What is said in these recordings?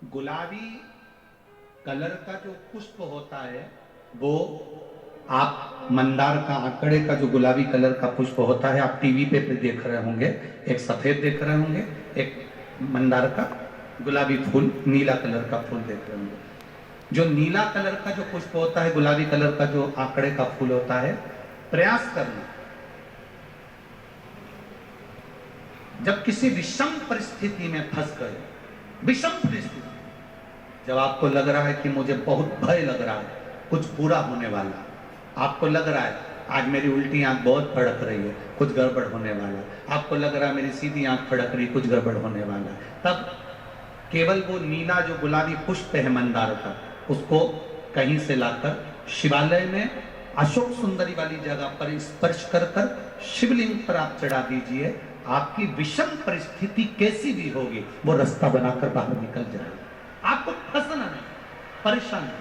गुलाबी कलर का जो पुष्प होता है वो आप मंदार का आंकड़े का जो गुलाबी कलर का पुष्प होता है आप टीवी पे देख रहे होंगे। एक सफेद देख रहे होंगे, एक मंदार का गुलाबी फूल, नीला कलर का फूल देख रहे होंगे। जो नीला कलर का जो पुष्प होता है, गुलाबी कलर का जो आंकड़े का फूल होता है, प्रयास करना जब किसी विषम परिस्थिति में फंस गए, विषम परिस्थिति, जब आपको लग रहा है कि मुझे बहुत भय लग रहा है, कुछ बुरा होने वाला, आपको लग रहा है आज मेरी उल्टी आंख बहुत फड़क रही है, कुछ गड़बड़ होने वाला, आपको लग रहा है मेरी सीधी आंख फड़क रही, कुछ गड़बड़ होने वाला, तब केवल वो नीला जो गुलाबी पुष्प है मंदार का, उसको कहीं से लाकर शिवालय में अशोक सुंदरी वाली जगह पर स्पर्श कर कर शिवलिंग पर आप चढ़ा दीजिए। आपकी विषम परिस्थिति कैसी भी होगी वो रास्ता बनाकर बाहर निकल जाएगी। आपको फंसना नहीं, परेशान नहीं।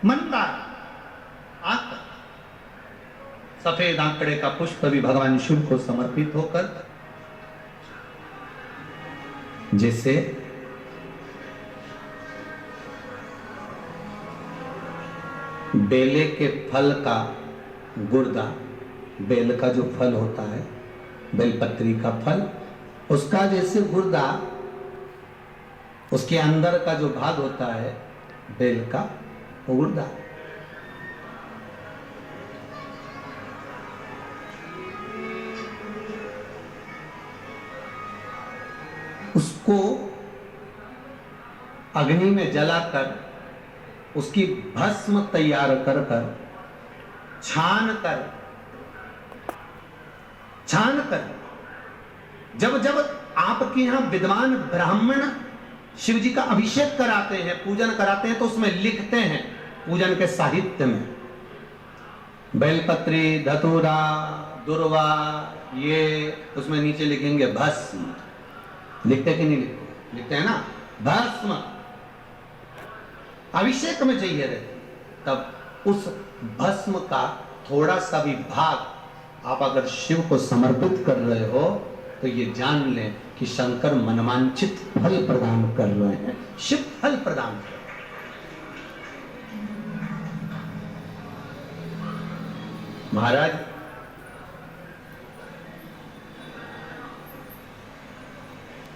मंदार आंकड़ा, सफेद आंकड़े का पुष्प भी भगवान शिव को समर्पित होकर, जैसे बेले के फल का गुर्दा, बेल का जो फल होता है, बेलपत्री का फल, उसका जैसे गुर्दा, उसके अंदर का जो भाग होता है बेल का, वो गुर्दा, उसको अग्नि में जलाकर उसकी भस्म तैयार कर कर छान कर जब जब आपके यहां विद्वान ब्राह्मण शिव जी का अभिषेक कराते हैं, पूजन कराते हैं, तो उसमें लिखते हैं पूजन के साहित्य में बेलपत्री, धतूरा, दुर्वा, ये उसमें नीचे लिखेंगे भस्म। लिखते कि नहीं लिखते? लिखते हैं ना, भस्म अभिषेक में चाहिए रहती। तब उस भस्म का थोड़ा सा भी भाग आप अगर शिव को समर्पित कर रहे हो तो ये जान लें कि शंकर मनवांछित फल प्रदान कर रहे हैं, शिव फल प्रदान कर रहे हैं। महाराज,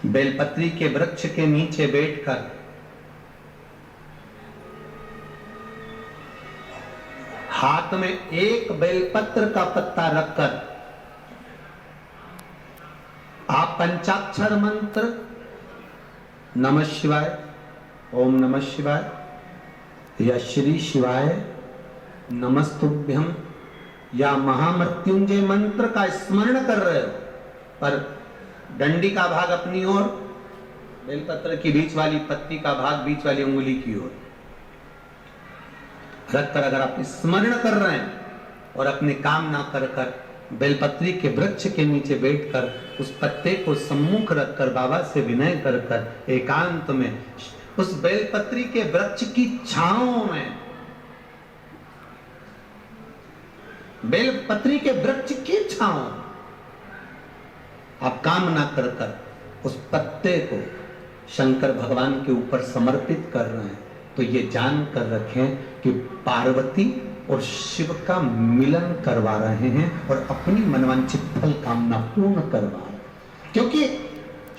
बेलपत्री के वृक्ष के नीचे बैठकर हाथ में एक बेलपत्र का पत्ता रखकर आप पंचाक्षर मंत्र नमः शिवाय, ओम नमः शिवाय या श्री शिवाय नमस्तुभ्यम या महामृत्युंजय मंत्र का स्मरण कर रहे हो, पर डंडी का भाग अपनी ओर, बेलपत्र की बीच वाली पत्ती का भाग बीच वाली उंगली की ओर रखकर अगर आप स्मरण कर रहे हैं और अपनी कामना कर कर बेलपत्री के वृक्ष के नीचे बैठकर उस पत्ते को सम्मुख रखकर बाबा से विनय कर कर एकांत में उस बेलपत्री के वृक्ष की छांव में, बेलपत्री के वृक्ष की छांव आप कामना कर कर उस पत्ते को शंकर भगवान के ऊपर समर्पित कर रहे हैं, तो ये जान कर रखें कि पार्वती और शिव का मिलन करवा रहे हैं और अपनी मनवांछित फल कामना पूर्ण करवा रहे हैं। क्योंकि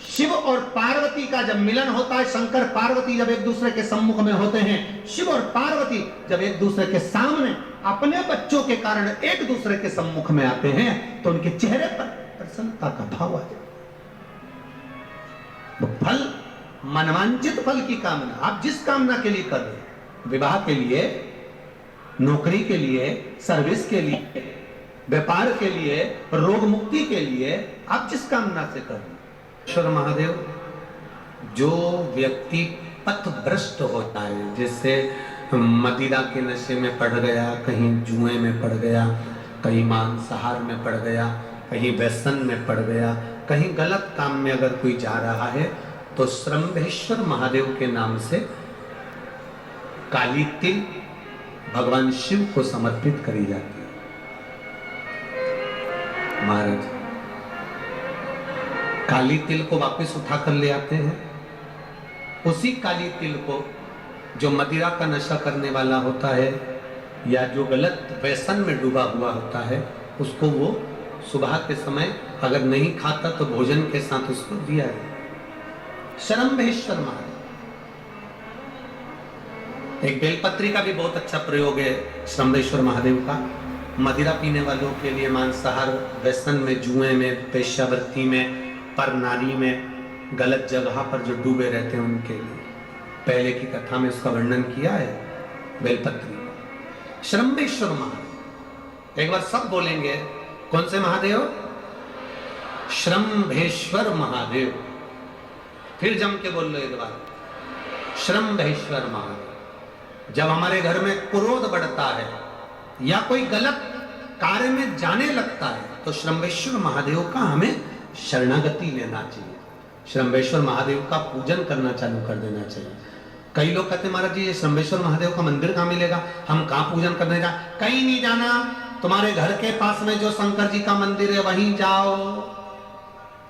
शिव और पार्वती का जब मिलन होता है, शंकर पार्वती जब एक दूसरे के सम्मुख में होते हैं, शिव और पार्वती जब एक दूसरे के सामने अपने बच्चों के कारण एक दूसरे के सम्मुख में आते हैं, तो उनके चेहरे पर प्रसन्नता का भाव आ जाता है। फल, मनवांछित फल की कामना आप जिस कामना के लिए कर रहे हैं, विवाह के लिए, नौकरी के लिए, सर्विस के लिए, व्यापार के लिए, रोग मुक्ति के लिए, आप जिस कामना से कर रहे हैं, ईश्वर महादेव, जो व्यक्ति पथभ्रष्ट होता है, जैसे मदिरा के नशे में पड़ गया, कहीं जुए में पड़ गया, कहीं मांसाहार में पड़ गया, कहीं व्यसन में पड़ गया, कहीं गलत काम में अगर कोई जा रहा है, तो श्रंभेश्वर महादेव के नाम से काली तिल भगवान शिव को समर्पित करी जाती है। महाराज, काली तिल को वापस उठाकर ले आते हैं, उसी काली तिल को जो मदिरा का नशा करने वाला होता है या जो गलत व्यसन में डूबा हुआ होता है, उसको वो सुबह के समय अगर नहीं खाता तो भोजन के साथ उसको दिया है। शरम्भेश्वर महादेव। एक बेलपत्री का भी बहुत अच्छा प्रयोग है शरम्भेश्वर महादेव का, मदिरा पीने वालों के लिए, मांसाहार व्यसन में, जुए में, पेशावृत्ति में, पर नारी में, गलत जगह पर जो डूबे रहते हैं उनके लिए। पहले की कथा में उसका वर्णन किया है बेलपत्री। शरम्भेश्वर महादेव, एक बार सब बोलेंगे, कौन से महादेव? शरम्भेश्वर महादेव। फिर जम के बोल लो एक बार, शरम्भेश्वर महादेव। जब हमारे घर में क्रोध बढ़ता है या कोई गलत कार्य में जाने लगता है तो शरम्भेश्वर महादेव का हमें शरणागति लेना चाहिए, शरम्भेश्वर महादेव का पूजन करना चालू कर देना चाहिए। कई लोग कहते हैं महाराज जी ये शरम्भेश्वर महादेव का मंदिर कहाँ मिलेगा, हम कहाँ पूजन करने जाए? कहीं नहीं जाना, तुम्हारे घर के पास में जो शंकर जी का मंदिर है वहीं जाओ,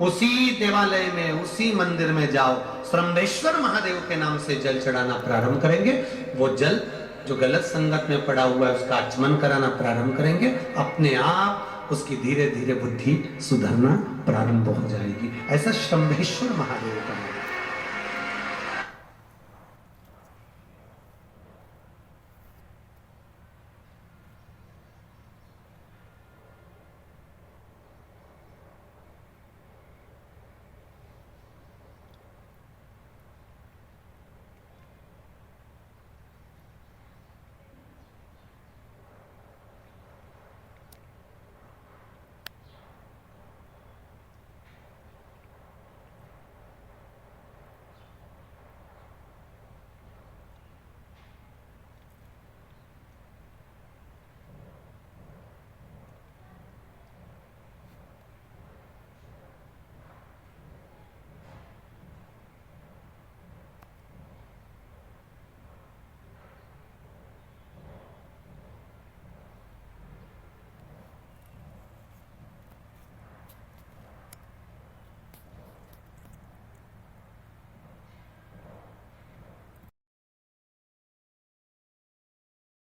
उसी देवालय में, उसी मंदिर में जाओ, शरम्भेश्वर महादेव के नाम से जल चढ़ाना प्रारंभ करेंगे। वो जल जो गलत संगत में पड़ा हुआ है उसका आचमन कराना प्रारंभ करेंगे, अपने आप उसकी धीरे धीरे बुद्धि सुधरना प्रारंभ हो जाएगी। ऐसा शरम्भेश्वर महादेव का